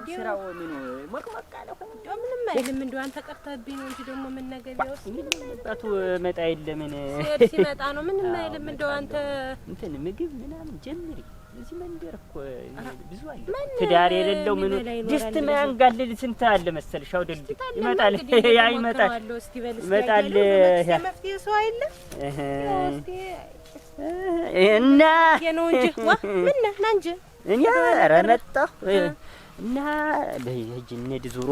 ስራው ምን ሞቅሞቅ አለ እንደው ምንም አይልም እንደው አንተ ቀርተህብኝ ነው እንጂ ደግሞ ምን ነገር ቢወስድ ምንባቱ መጣ የለም ምን ሲመጣ ነው ምንም አይልም እንደው አንተ እንትን ምግብ ምናምን ጀምሪ እዚህ መንደር እኮ ብዙ አለ ትዳር የሌለው ምን ድስት ማንጋልል ስንት አለ መሰልሽ አውደልድ ይመጣል ያ ይመጣል ይመጣል ያ መፍትሄ ሰው አይደለም እና የነው እንጂ ዋ ምን ነህ እንጂ እኛ ኧረ መጣሁ እና ለይጅ እንሂድ ዙሮ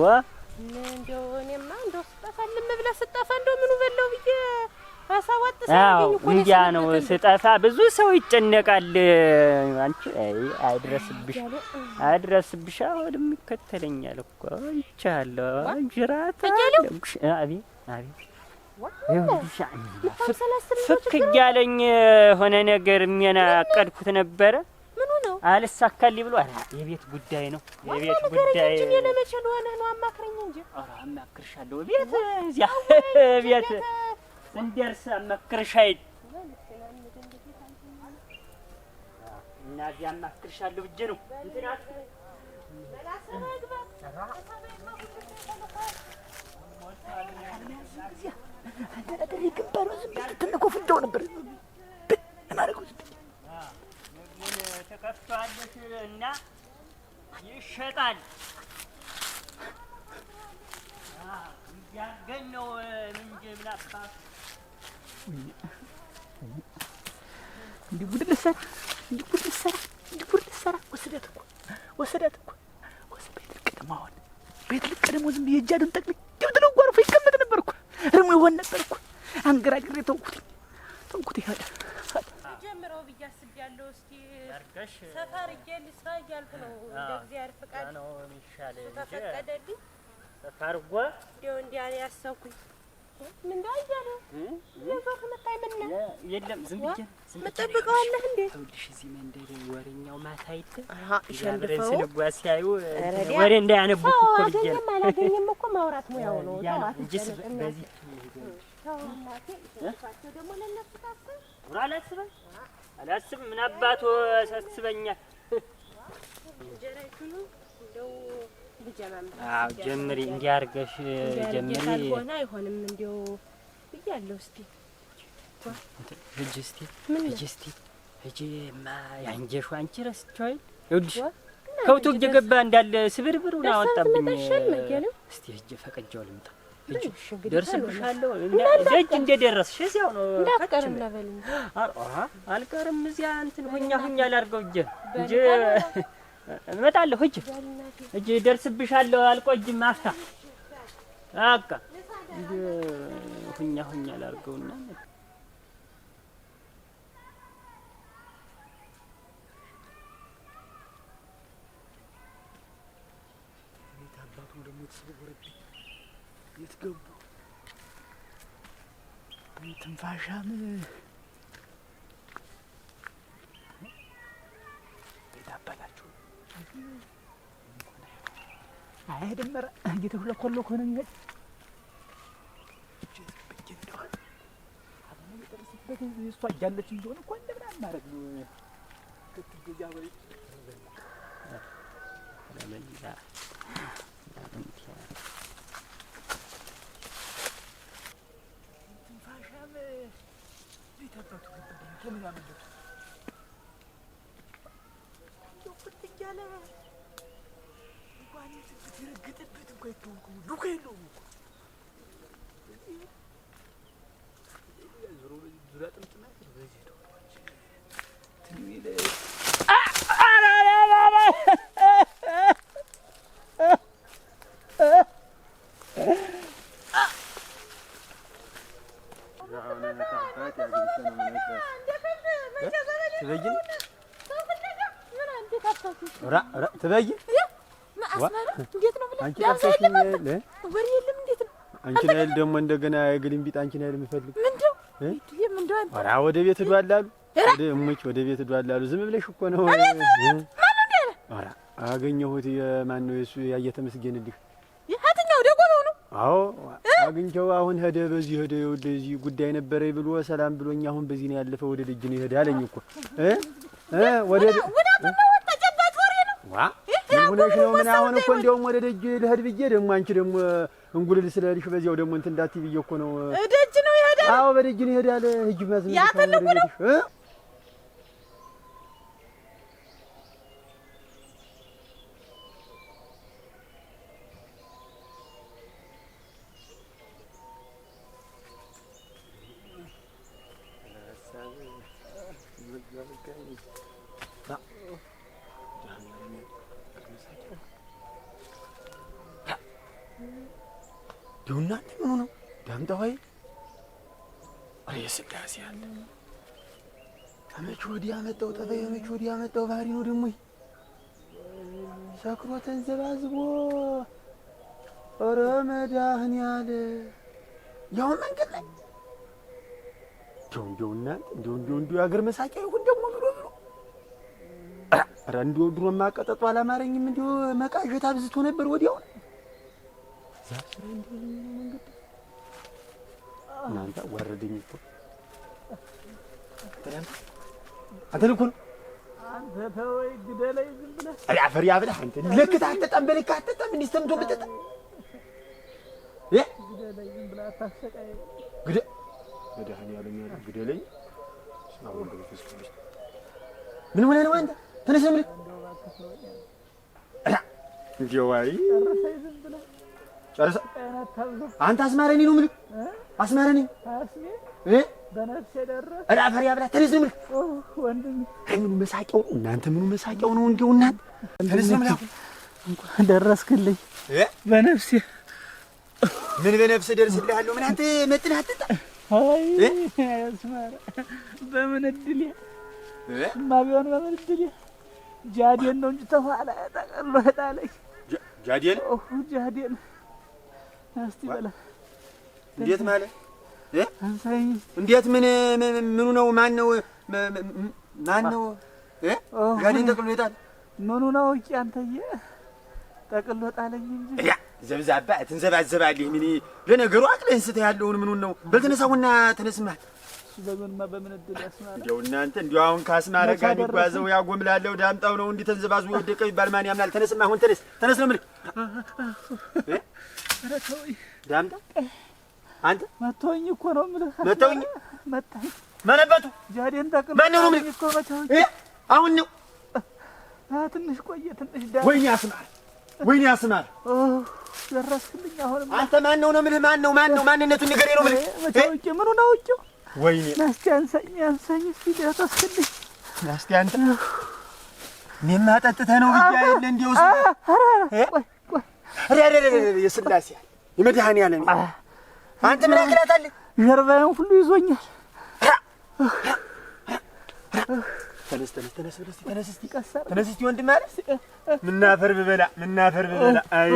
እንደው እኔማ እንደው ስጠፋልም ብለህ ስጠፋ እንደው ምኑ በለው ብዬ ሀሳብ አጥሰኝ እኮ እንዲያ ነው ስጠፋ ብዙ ሰው ይጨነቃል አንቺ አይድረስብሽ አሁንም ይከተለኛል እኮ ይቻለሁ ጅራታ አቤት ፍክ እያለኝ ሆነ ነገር የሚያናቀድኩት ነበረ ምኑ ነው አልሳካልኝ ብሎ የቤት ጉዳይ ነው የቤት ጉዳይ እንጂ ለመቸል ሆነ ነው አማክረኝ እንጂ አማክርሻለሁ ቤት እዚያ ቤት እንደርስ አማክርሻይ እና እዚያ አማክርሻለሁ ብዬ ነው እንትና አንተ ነገር ይገባሉ ዝም ብለህ ተነኮፍንደው ነበር ለማረገው ዝም ምን ተከፍቷልሽ እና ይሸጣል ያገኝ ነው እንጂ ብላባ እንዲህ ጉድ ልሰራ ወሰዳት እኮ ቤት ልቀደም ዝም ብዬ እጃዱን ጠቅልኝ ድብድለው ጓርፎ ይቀመጥ ነበር እኮ እርሙ ይሆን ነበር እኮ አንገራግሬ ተውኩት ይሄድ ጀምረው ብዬ አስቤያለሁ እስኪ ሰፈር ልስራ እያልኩ ነው እንደ እግዚአብሔር ፈቃድ ነው የሚሻለው ተፈቀደልኝ ተፋርጓ እንደው እንዲያ ያሰብኩኝ ምን እንዳያለ ለዛው መጣይ ምን የለም ዝም ብዬ መጠብቀዋለህ እንዴ ተውልሽ እዚህ መንደር ወሬኛው ማታ አይተ ሸንድፈው ስለጓ ሲያዩ ወሬ እንዳያነቡ እኮ ብዬ አላገኘም እኮ ማውራት ሙያው ነው እንጂ በዚህ ታውናቴ እሷቸው ደግሞ ለነሱ ታስብ አላስብም ምን አባቱ ያሳስበኛል እንጀራይቱን እንደው ጀምሪ እንዲያርገሽ ጀምሪ ሆነ አይሆንም እንደው ብያለሁ እስቲ እጂ ማ ያንጀሹ አንቺ ረስቻይ ይኸውልሽ ከውቱ እየገባ እንዳለ ስብርብሩን አወጣብኝ እስቲ እጂ ፈቀጃው ልምጣ እጂ ደርስብሻለሁ ደጅ እንደደረስሽ እዚያው ነው እንዳትቀርም ለበልኝ አልቀርም እዚያ እንትን ሁኛ ላርገው እጂ እመጣለሁ እጂ ደርስብሻለሁ አልቆይም አፍታ አቃ ሁኛ ላርገውና አባቱ ደግሞ ተሰወረብኝ የት ገቡ ትንፋሻም ይታበላችሁ አይደመረ እየተሁለኮለኮ ነው የሚሄድ እሷ እያለች እንደሆነ እኮ እንደምን አማረግ ነው ክትገዛ ወይ ለመንዛ ትንፋሻም ሊታባቱ ነበር ከምን ያመለጡ ዶክተር እያለ እንኳን የተረገጠበት እንኳን ይተውኩ ዱካ የለውም እኮ ዙሪያ ጥምጥማት በዚህ ነው ትንሚለ ትበይ እንዴት ነው ብለህ አንቺ ታፈሽኝ ወሬ የለም እንዴት ነው አንቺ ላይ ደግሞ እንደገና የግልም ቢጥ አንቺ ላይ የምፈልግ ምንድነው ኧረ ወደ ቤት ሄዷላሉ ወደ እሙች ወደ ቤት ሄዷላሉ ዝም ብለሽ እኮ ነው ኧረ አገኘሁት የማን ነው እሱ ያየተመስገንልሽ የትኛው ደጎሎ ነው አዎ አግኝቼው አሁን ሄደ በዚህ ሄደ ወደዚህ ጉዳይ ነበረ ብሎ ሰላም ብሎኝ አሁን በዚህ ነው ያለፈው ወደ ልጅ ነው ሄደ አለኝ እኮ ወደ ወደ ተጨባጭ ወሬ ነው ዋ ሁነሽ ነው ምን አሁን እኮ እንደውም ወደ ደጅ ልሄድ ብዬ ደግሞ አንቺ ደግሞ እንጉልል ስለልሽ በዚያው ደግሞ እንትን እንዳትይ ብዬ እኮ ነው። ደጅ ነው ይሄዳል። አዎ በደጅ ነው ይሄዳል። ሂጂ ማዝም ያ ትልቁ ነው እናንተ ምኑ ነው ዳምጣ ሆይ? አረ የስላሴ ያለ ከመቼ ወዲያ መጣው ጠባይ፣ ከመቼ ወዲያ መጣው ባህሪ ነው ደግሞ ሰክሮ ተንዘባዝቦ። ኧረ መድኃኒዓለ ያው መንገድ ላይ እንደው እናንተ እንደው የአገር መሳቂያ ይሁን ደግሞ ብሎ ኧረ እንደው ድሮማ ቀጠጡ አላማረኝም። እንደው መቃዠት አብዝቶ ነበር ወዲያው ዛፍራ እንደው መንገድ እናንተ ወረደኝ እኮ አንተ ልኩ ነው አንተ ተወይ ግደለኝ ዝም ብለህ አፈር ያብለህ አንተ ልክት አትጠጣም በልክ አትጠጣም እንዲህ ሰምቶ ብትጠጣ ግደለኝ ዝም ብለህ አታሰቃየኝ መድኃኒዓለም ግደለኝ ስማውን በክስ ቅዱስ ምን ሆነህ ነው አንተ ተነስ ነው እንዴው አይ ጨርሰኝ ዝም ብለህ ጨርሰ አንተ አስማረኝ ነው ምልክ አስማረኝ አስሜ በነፍሴ ደረስ አፈር ያብለህ ተነስ ነው ምልክ ወንድም ምኑ መሳቂያው እናንተ ምኑ መሳቂያው ነው እንዴው እናንተ ተነስ ነው ምልክ እንኳን ደረስክልኝ በነፍሴ ምን በነፍስ ደርስልሃለሁ ምን አንተ መጥነህ አትጣ አይ አስማረ በምን እድል ቢሆን በምን እድል ጃዴን ነው እንጂ ተኋላ ተቀሎ ሄዳለች ጃዴን ጃዴን እስቲ በላ እንዴት ማለት አንሳኝ እንዴት ምኑ ነው ማን ነው ጃዴን ተቀሎ ሄዳል ምኑ ነው እቂ አንተዬ ተቀሎ ጣለኝ እንጂ ዘብዛባ ትንዘባዘባለህ ምን ለነገሩ አቅለህን ስተህ ያለውን ምኑን ነው በልተነሳውና ተነስማ በምን እድል ያስማረ እንደው እናንተ እንደው አሁን ካስማረ ጋር ቢጓዘው ያጎምላለው ዳምጣው ነው እንዲህ ተንዘባዙ ወደቀ ይባል ማን ያምናል? ተነስማ አሁን ተነስ ነው ምልክ ኧረ ተወኝ ዳምጣ አንተ መተውኝ እኮ ነው የምልህ መተውኝ መታኝ ማነበቱ ጃዴን ተቀሎ ማን ነው ምልክ እኮ መተውኝ አሁን ነው ትንሽ ቆየ ትንሽ ወይኔ አስማረ ወይኔ አስማረ ደረስክልኝ አሁን አንተ ማን ነው ነው የምልህ ማን ነው ማንነቱን ንገረኝ ነው የምልህ መተውኝ ምኑ ነው እጪው ወይኔ ናስቲ አንሳኝ እስቲ ደረስክልኝ ናስቲ አንተ እኔማ ጠጥተህ ነው ብዬሽ አይደል እንዲያው ቆይ የስላሴ የመድኃኒዓለም አንተ ምን አክላታለህ ጀርባዬን ሁሉ ይዞኛል ተነስ እስቲ ወንድም ማለት ምናፈር ብበላ አይ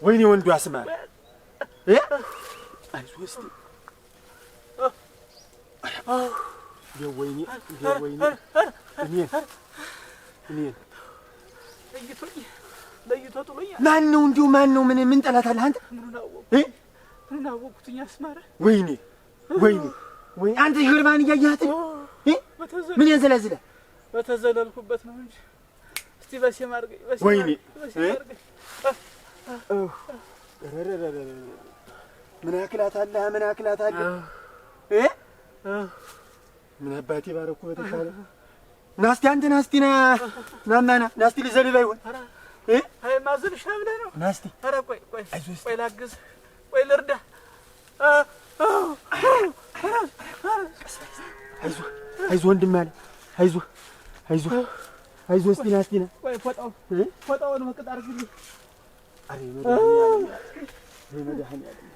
ወይኔ ወንዱ አስማር አይዞህ እስቲ ወይኔ እኔን ለይቶ ጥሎኛል። ማን ነው እንዲሁ ማን ነው ምን ጠላት አለህ አንተ? ምኑን አወቅሁትኝ አስማረ ወይኔ አንተ ጀርባህን እያየሃት ምን ያንዘላዝላል? በተዘለልኩበት ነው እንጂ እስቲ በሴም አድርገኝ ወይኔ ምን አክላት አለህ ምን አባቴ ባረኩ በተሻለ ናስቲ አንተ ናስቲ ልዘልባ ይሆን አይ ማዘልሻ ብለህ ነው ናስቲ ኧረ ቆይ ላግዝ ቆይ ልርዳ አይዞህ ወንድም አለ አይዞህ እስቲ ናስቲና ቆይ ፎጣውን መቅጥ አድርግልኝ መድኃኒዓለም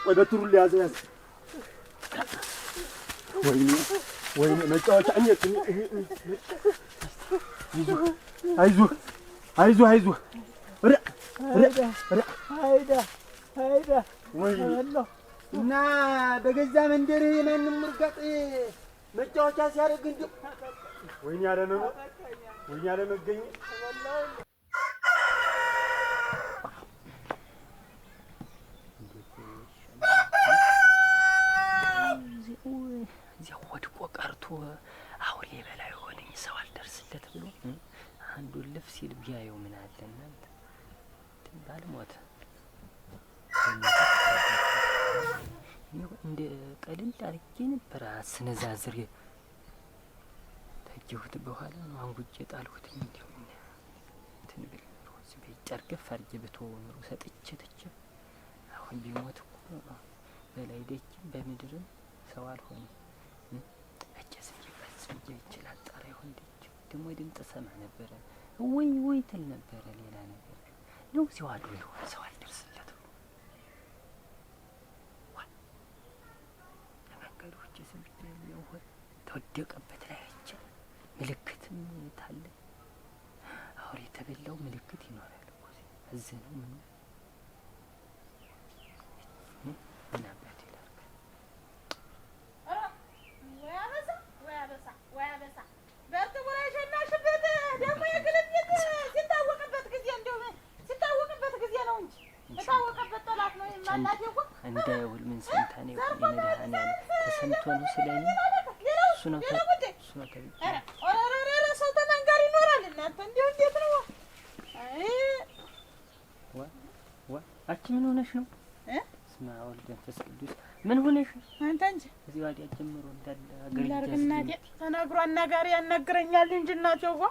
ቆይ በትሩን ልያዘው ያዝ ወይኔ መጫወቻ አይዞህ አይዳ እና በገዛ መንደር የማንም ምርጋጥ መጫወቻ ሲያደርግ እንዲሁ ወይኔ አለመገኘት ሊበላ የሆነኝ ሰው አልደርስለት ብሎ አንዱን ልፍ ሲል ቢያየው ምን አለ እናንተ ባልሞት እንደ ቀልል አድርጌ ነበር አስነዛዝሬ ታየሁት። በኋላ ነው አንጉጬ ጣልሁት። እንዲሁ እንትን ብል እዚህ ቤት ጨርገፍ አድርጌ ብተወው ኑሮ ሰጥቼ ትቼ አሁን ቢሞት እኮ በላይ ደጅም በምድርም ሰው አልሆነም። እጀስ ይፈጽ ይችላል ጣራ ይሆን ደግሞ ድምፅ ሰማ ነበረ ወይ ወይ ትል ነበረ። ሌላ ነገር ነው ሲዋሉ ይሆን ሰው አልደርስለት ለመንገዶች ስንት ነው ተወደቀበት ላይ አይቼ ምልክትም ታለ አሁን የተበላው ምልክት ይኖራል እኮ እዚህ ነው ምን ምናባት ይላል ወያበሳ በርቱ ወራሽናሽበት ደግሞ የግልብት ሲታወቅበት ጊዜ እንደው ሲታወቅበት ጊዜ ነው እንጂ ሲታወቅበት ጠላት ነው የማናት ይወቅ እንደ ውል ምን ሰምታኔ የመድሃኔ ተሰምቶ ነው ስለኔ እሱ ነው ኧረ ሰው ተናጋሪ ይኖራል። እናንተ እንደው እንዴት ነው? አንቺ ምን ሆነሽ ነው? ስማ ወልደ መንፈስ ቅዱስ ምን ሆነሽ አንተ እንጂ እዚህ ወዲያ ጀምሮ እንዳለ አገር እናቴ ተናግሮ አናጋሪ ያናግረኛል እንጂ እናቴዋ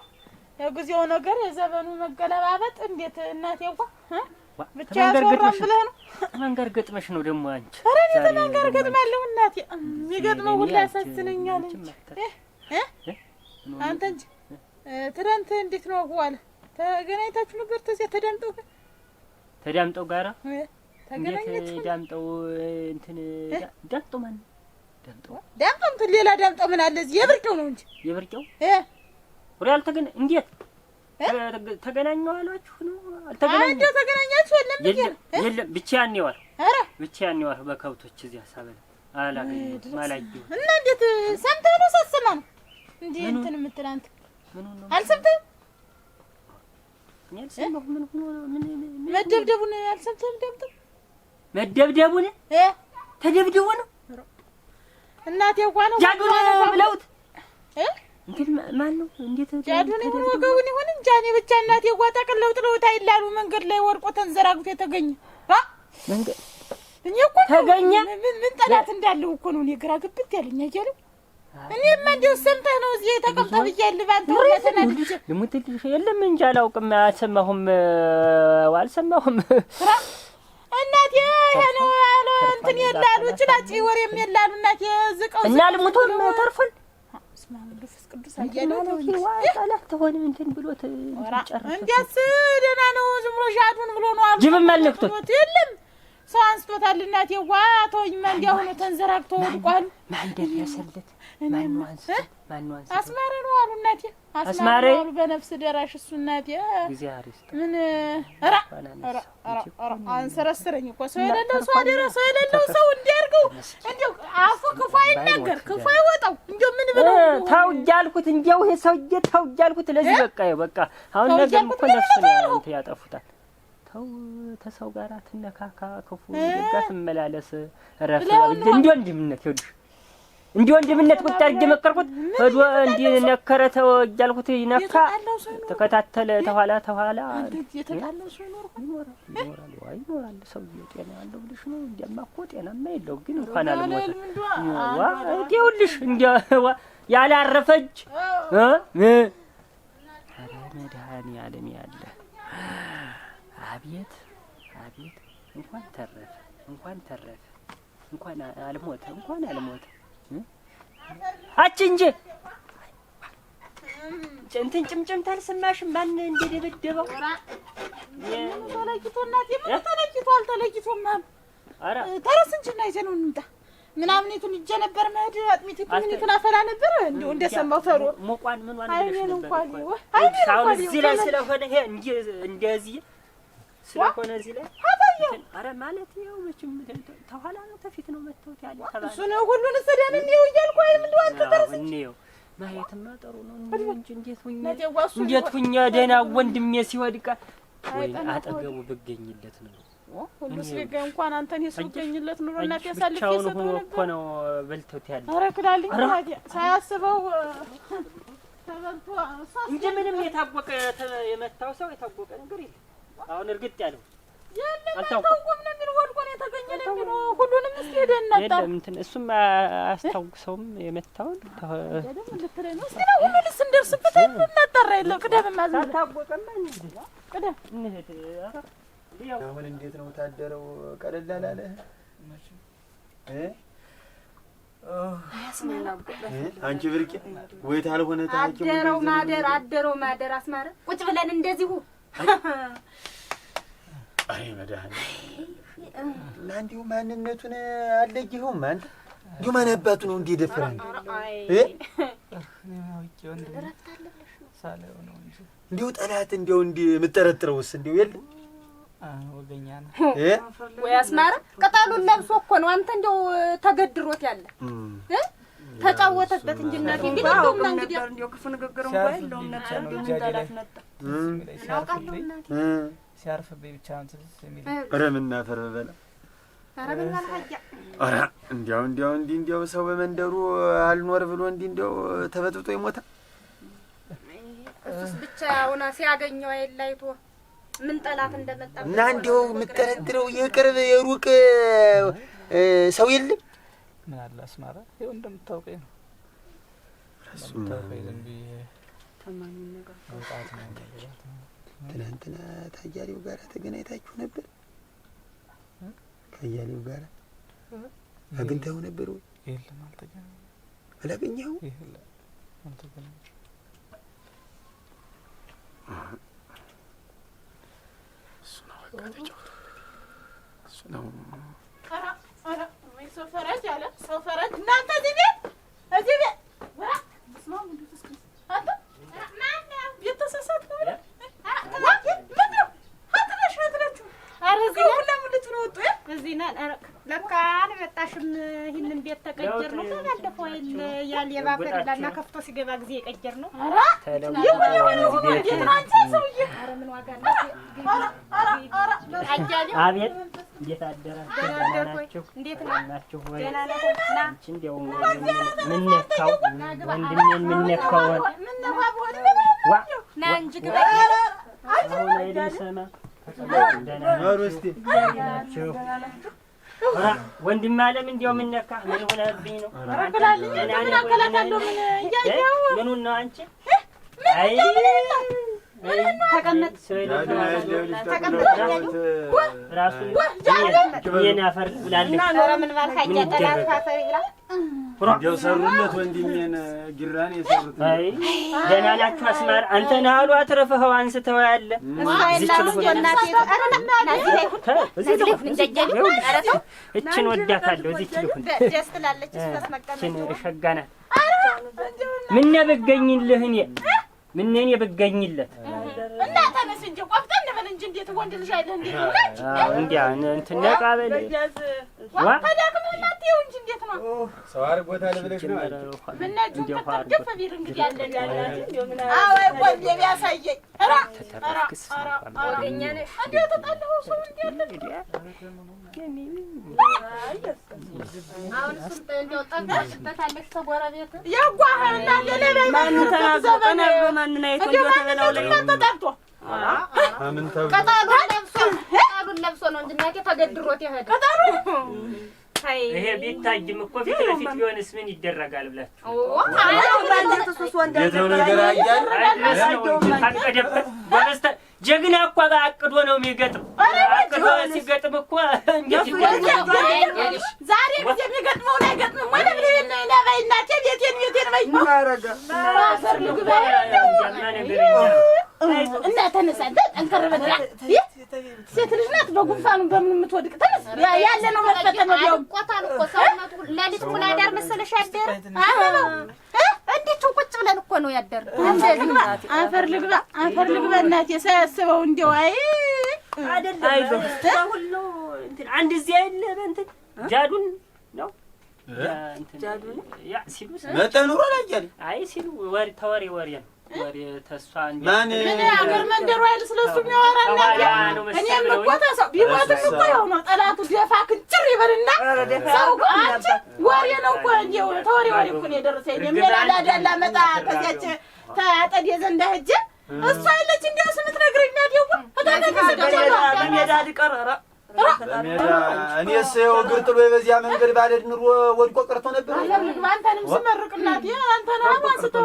የጊዜው ነገር የዘመኑ መገለባበጥ እንዴት እናቴዋ ብቻ ያስወራም ብለህ ነው መንገር ገጥመሽ ነው ደግሞ አንቺ። ኧረ እኔ ተመንገር ገጥማለሁ እናቴ የሚገጥመው ሁሉ ያሳዝነኛል እንጂ አንተ እንጂ ትናንት እንዴት ነው ዋለ ተገናኝታችሁ ነበር? ተዳምጠው ጋራ ተገናኝታችሁ ዳምጠው እንትን ዳምጠው ማን ዳምጠው እንትን ሌላ ዳምጠው ምን አለ እዚህ የብርቄው ነው እንጂ የብርቄው ወሪያል እንዴት ተገናኙ አሏችሁ ነው? አልተገናኙ ተገናኛችሁ የለም ብቻዬን ነው። ኧረ ብቻዬን ነው በከብቶች እዚያ ሳበላ አላገኘሁትም አላየሁትም። እና እንዴት ሰምተህ ነው ሳትሰማ ነው እንዴ እንትን የምትል አንተ? ምን ነው አልሰምተህም? ያልሰማሁ ምን ሆኖ ምን መደብደቡን አልሰምተህም? መደብደቡን ተደብድቦ ነው እናቴ ነው ጃዱን ብለውት እንዴት ማን ነው እንዴት ጃዱን ይሁን ወገቡን ይሁን እንጃ እኔ ብቻ እናቴ ጠቅልለው ጥለውት አይላሉ መንገድ ላይ ወርቆ ተንዘራግቶ የተገኘ መንገድ እኔ እኮ ተገኘ ምን ጠላት እንዳለው እኮ ነው እኔ ግራ ግብት ያለኝ አይደለም። እኔማ እንደው ሰምተህ ነው እዚህ ተቀምጠህ ብያለሁ ባንተ ወለተናድጄ ልሙትልሽ የለም እንጂ አላውቅም አልሰማሁም እናቴ ነው ያለ እንትን ይላሉ ጭላጭ ወሬም ይላሉ እናቴ ዝቀው እና ልሙቶም ተርፈን እስማ መንፈስ ቅዱስ አያለው ነው ጠላት ሆነ እንትን ብሎት ጨርሰው እንዴስ ደህና ነው ዝም ብሎ ሻዱን ብሎ ነው አሉ ጅብም አልነክቶት የለም ሰው አንስቶታል እናቴ ተወኝ እንዲያው ነው ተንዘራግቶ ወድቋል። ማን ደረሰለት? ማን ነው አስማረ ነው አሉ እናቴ አስማረ ነው በነፍስ ደራሽ እሱ እናቴ እግዚአብሔር ይስጥ ምን አንሰረስረኝ እኮ ሰው የሌለው ሰው አደረሰው የሌለው ሰው እንዲያርገው እንዴው አፉ ክፉ አይናገር ክፉ አይወጣው እንዴው ምን ብለው ታው እያልኩት እንዴው ይሄ ሰውዬ ታው እያልኩት ለዚህ በቃ አሁን ነገር እኮ ነፍስ ነው እንት ያጠፉታል። ተው ተሰው ጋር ትነካካ ክፉ ደጋት መላለስ ረፍ እንዴ ወንድምነት ይወድሽ እንዴ ወንድምነት ቁጣ አድርጌ መከርኩት ሄዶ እንዴ ነከረተው እያልኩት ይነካ ተከታተለ ተኋላ የተጣለው ሰው ይኖራል ሰውዬው ጤና ያለው ብለሽ ነው እንደማ እኮ ጤናማ የለው ግን እንኳን አልሞተ ይኸውልሽ እንዴ ያላረፈች አረ መድኃኒዓለም ያለ አቤት እንኳን ተረፈ እንኳን አልሞተ አቺ እንጂ እንትን ጭምጭምታ አልሰማሽም? ማን እንደደበደበው ተለይቶማ ኧረ ተረስ እንጂ እና ይዘን ነው እንምጣ ምናምኒቱን ይዤ ነበር መሄድ አጥሚቱን አፈላ ነበር እንደሰማው ተሩ ሞቋን ምን ዋን አይኔን እዚህ ላይ ስለሆነ ይሄ እንደዚህ ስለሆነ እዚህ ላይ ኧረ ማለት ያው መቼም ተኋላ ነው ተፊት ነው መተውት ያለ ተባለ እሱ ነው ሁሉን ሰደን ነው እያልኩ አይደል እንደው አንተ ተረስ ነው ማየትማ ጥሩ ነው እንጂ እንዴት ሁኛ ደህና ወንድሜ ሲወድቃ ወይ አጠገቡ ብገኝለት ነው ሁሉ ሲገኝ እንኳን አንተን ይስገኝለት ኑሮና ያሳልፍ ይሰጠው እኮ ነው በልተውት ያለ ኧረ ክዳልኝ ታዲያ ሳያስበው ተበልቶ እንጂ ምንም የታወቀ የመታው ሰው የታወቀ ነገር የለም። አሁን እርግጥ ያለው አልታወቀም ነው የሚል ወድቆ ነው የተገኘ ነው የሚል ሁሉንም እስቲ ሄደን እናጣ የለም እንትን እሱም አያስታውሰውም የመታውን ደግሞ ልትረኝ ነው ሲና ሁሉንስ እንደርስበት እናጣራ የለው ቅደም ማዘን ታወቀማ እንዴ ቅደም እንሄድ አሁን እንዴት ነው ታደረው? ቀለል አላለ አንቺ ብርቄ ወይ ታልሆነ ታውቂ አደረው ማደር አስማረ ቁጭ ብለን እንደዚሁ አይ መድኃኒት እና እንዲሁ ማንነቱን አለየኸውም አንተ እንዲሁ ማን አባቱ ነው እንዲህ ደፍራን እንዲሁ ጠላት እንዲሁ እንዲህ የምጠረጥረውስ እንዲሁ የለ ወገኛ ነው ወይ አስማረ ቅጠሉን ለብሶ እኮ ነው አንተ እንደው ተገድሮት ያለ ተጫወተበት እንጂ እናቴ እንግዲህ እንደው ክፉ ንግግር እንኳን የለውም ነበር እንደው ጠላት መጣ እናውቃለሁ እናቴ ሲያርፍብኝ ብቻ ነው ትልስ የሚል ኧረ ምን አፈር በላ ኧረ ምን አልሀያ ኧረ እንዲያው ሰው በመንደሩ አልኖር ብሎ እንዲያው ተበጥብጦ ይሞታል። እሱስ ብቻ ሆና ሲያገኘው አይላይቶ ምን ጠላት እንደመጣ እና እንዲያው የምትጠረጥረው የቅርብ የሩቅ ሰው የለም። ምን አለ አስማራ ይኸው እንደምታውቀኝ ነው እንደምታውቀኝ ዝም ብዬ ተማኝ ነገር ወጣት ነው ትናንትና ታያሌው ጋር ተገናኝታችሁ ነበር? ታያሌው ጋር አግኝተኸው ነበር ወይ? የለም አልተገናኘንም። አላገኘኸውም? የለም አልተገናኘንም። እሱ ነው በቃ ተጫውቶ እሱ ነው። ኧረ ወይ ሰው ፈረድ አለ ሰው ፈረድ እናንተ እዚህ ቤት ወራ ስማ ምንድን ተስከስ አንተ ማን የተሰሰተ ነው እዚህ ነን ለካ አልመጣሽም። ይሄንን ቤት ተቀየር ነው ባለፈው ያል የባፈርላና ከፍቶ ሲገባ ጊዜ የቀየር ነው። ኧረ ምን ዋጋ አቤት እንዴት አደራችሁ? እንዴት ናችሁ? ደህና ነህ? አንቺ እንደው ምን ነካው ወንድሜን ምን ነካው? ዋ ና እንጂ ግባ አሁን አይደሰማ ማሩስቲ ናችሁ? ኧረ ወንድም አለም እንደው ምን ነካ? ምን ሆነብኝ ነው? ምን አከላታለሁ ምን እያየው ምኑን ነው አንቺ? አይ ተቀመጥ ራሱ የናፈር ብላለች። ኧረ ምን ባልካ ያጠላት ካፈር ይላል እንዲያው ሰሩለት ወንድሜን ጊራን የሰሩት። አይ ደህና ናችሁ አስማር? አንተ ነህ አሉ አትረፈኸው አንስተው ያለ እችን ወዳታለሁ እዚች ልሁን ደስ ትላለች እችን ሸጋ ናት። ምን ብገኝልህ እኔ ምን እኔ ብገኝለት እና ተነስ እንጂ ቆፍጠን በል እንጂ እንዴት ወንድ ልጅ አይደል እንዴት ነው እንዴ እንትን ነቃበል ዋ ተዳክመና ትይው እንጂ እንዴት ነው ሰው አርጎታል ብለሽ ነው ምናጁ ከተደፈ ቢል እንግዲህ ያለን አዎ ቆይ ቢያሳየኝ ራ ወገኛ ነሽ እንዴት ተጣለው ሰው እንዴት አሁን ስንት እንደው ጠጋሽበታለሽ ተጎረቤት ያጓህና ለለበይ ማን ተናገረና በማን አይቶ እንደው ተበላው ላይ ተጣጣቶ አምን ተው ቀጣሉን ለብሶ ነው እንጂ እናቴ ተገድሮት ይሄድ ቀጣሉ ይሄ ቢታጅም እኮ ፊት ለፊት ቢሆንስ ምን ይደረጋል ብላችሁ አዎ ባንዴት ሱስ ወንድ ነገር አያል ታቀደበት በመስተ ጀግና እኮ አቅዶ ነው የሚገጥም። አቅዶ ሲገጥም እኮ እንዴት ይደረጋል? ዛሬ ጊዜ የሚገጥመው ላይ ገጥመው ማለት ነው። ለባይናቴ ቤቴን በይ ማረጋ ማሰር ልግባ እና ተነሳደ ጠንከር በላ ሴት ልጅ ናት። በጉንፋኑ በምን የምትወድቅ ተነስ ያለ ነው መፈተን ነው ቆታል እኮ ሰውነቱ ለሊት ሙላ ዳር መሰለሽ ያደረ አዎ እንዴት ቁጭ ብለን እኮ ነው ያደረ እንደዚህ አፈር ልግባ እናቴ ሳያስበው እንደው አይ አይደለም አይዞህ ሁሉ እንትን አንድ እዚህ አይደለ እንትን ጃዱን ነው ጃዱን ያ ሲሉ መጣ ኑሮ ላይ ያለ አይ ሲሉ ወሬ ተወሬ ነው ወሬ ተስፋ እንጂ ምን አገር መንደሩ አይደል ስለሱ የሚያወራና እኔም እኮ ተሰው ቢሞትም እኮ ያው ነው ጠላቱ ደፋ ክንጭር ይበልና ሰው አንቺ ወሬ ነው እኮ እንደው ተወሬ ወሬ እኮ ነው የደረሰኝ የሚላዳላ መጣ ከዚያች ታጠድ የዘንዳ ሄጄ እሷ አይለች እንደው ስምት ነግረኛ ደው በሜዳ ሊቀረራ እኔስ እግር ጥሎ በዚያ መንገድ ባለድ ኑሮ ወድቆ ቀርቶ ነበር። አንተንም ስመርቅናት አንተና አንስቶ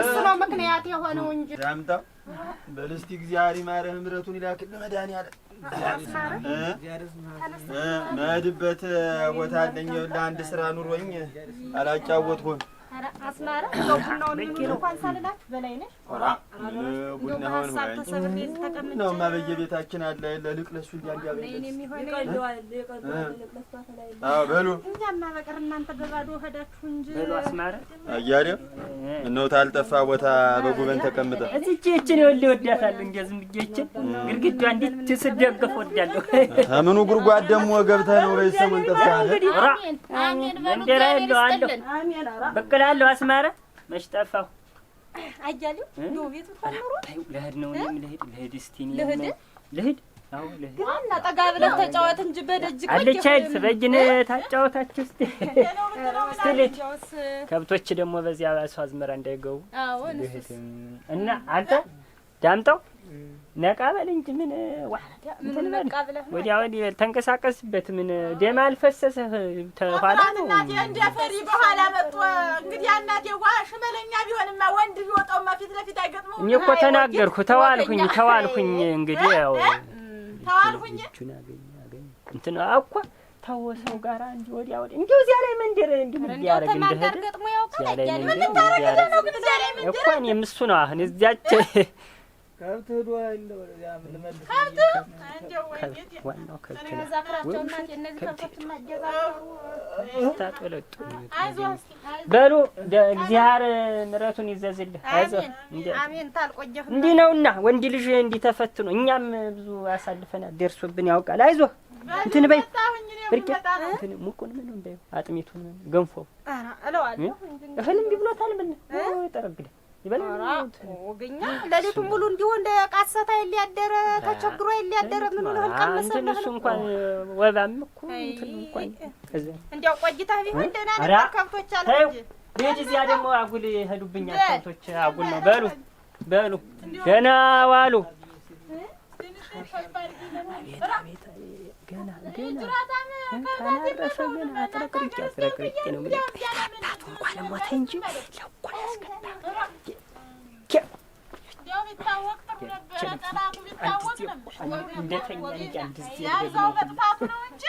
እሱ ነው ምክንያት የሆነው እንጂ ዳምጣው በል እስቲ እግዚአብሔር ይማረህ ምሕረቱን ይላክልህ መድኃኒዓለም መሄድበት ቦታ አለኝ ለአንድ ስራ ኑሮኝ አላጫወትኩም። አስማራ ቡናውን እንኳን ሳልላት በላይ ነሽ ቡናውን ነውማ በየቤታችን አለ ለልቅለሱ እንዲያበይ በሉ እኛማ በቀር እናንተ በባዶ ሄዳችሁ እንጂ በሉ አስማራ አያሌው እነሆ ታልጠፋ ቦታ በጉበን ተቀምጠ እዚች እችን ይወል ይወዳታል እንደ ዝም ብዬችን ግርግዷ እንዴት ትስደግፍ ወዳለሁ ምኑ ጉርጓድ ደግሞ ገብተህ ነው በሰሙን ጠፍታለህ አሜን እንደራ ያለው አለው አሜን አራ በቀላለሁ አስማራ መች ጠፋሁ አያሌው ነው ቤቱ ተኖሩ ለህድ ነው ለህድ እስቲ ለህድ አዎ ለህድ እና ጠጋ ብለህ ተጫወት እንጂ በደጅ አለች አይል በእጅን ታጫወታችሁ እስቲ ልጅ ከብቶች ደግሞ በዚያ ባሱ አዝመራ እንዳይገቡ አዎ እና አንተ ዳምጠው ነቃ በል እንጂ ምን ምን ነቃ ብለህ ወዲያ ወዲህ ተንቀሳቀስበት ምን ደም አልፈሰሰህ ተኋላ ነው እናቴ እንደፈሪ በኋላ መጥቶ እንግዲህ እናቴ ሽመለኛ ቢሆንማ ወንድ ቢወጣውማ ፊት ለፊት አይገጥመው እኔ እኮ ተናገርኩ ተዋልኩኝ እንግዲህ ያው ተዋልኩኝ እንትን እኮ ታወሰው ጋራ እንጂ ወዲያ እንዴው እዚያ ላይ መንደር እንዲያረግ እንደሄደ ገጥሞ ያውቃል ያለ ምን ታረግ ነው ግን እዚያ ላይ መንደር እኮ እኔም እሱ ነው አሁን እዚያች ከብት ሄዶ አይደል ወዲያ ምን ልመልስ ከብት እንደው ወይኔ ዋናው ከብት ነው ዛክራቸው እናት እነዚህ ከብቶች ማጀዛው ታጠለጡ አይዞህ በሉ እግዚአብሔር ምሕረቱን ይዘዝልህ አይዞህ አሜን ታልቆየህ እንዲህ ነውና ወንድ ልጅ እንዲህ ተፈትኖ እኛም ብዙ አሳልፈናል ደርሶብን ያውቃል አይዞህ እንትን በይ ብርቄ እንትን ሙቁን ምን እንደው አጥሚቱን ገንፎ አራ አለዋለሁ እህልም ቢብሎታል ምን ጠረግለ ይበላል ወገኛ ለሊቱን ሙሉ እንዲሁ እንደ ቃሰታ ይያደረ ተቸግሮ ይያደረ ምን ነው አልቀመሰልህ እንትን እሱ እንኳን ወባም እኮ እንትን እንኳን ከዛ እንዲያው ቆይታ ቢሆን ደህና ነበር ከብቶች አሉ እንጂ ቤት እዚያ ደግሞ አጉል ሄዱብኛል ከብቶች አጉል ነው በሉ ገና ዋሉ ገና ታናረፈ ገና አጥረቅርቄ ነው ምን አባቱ እንኳን ሞተ እንጂ ለኩል ያስገባ ያው ቢታወቅ ጥሩ ነበር ጠላቱ ቢታወቅ ነበር እንደተኛ እንጂ አንድ ጊዜ ያዛው መጥፋቱ ነው እንጂ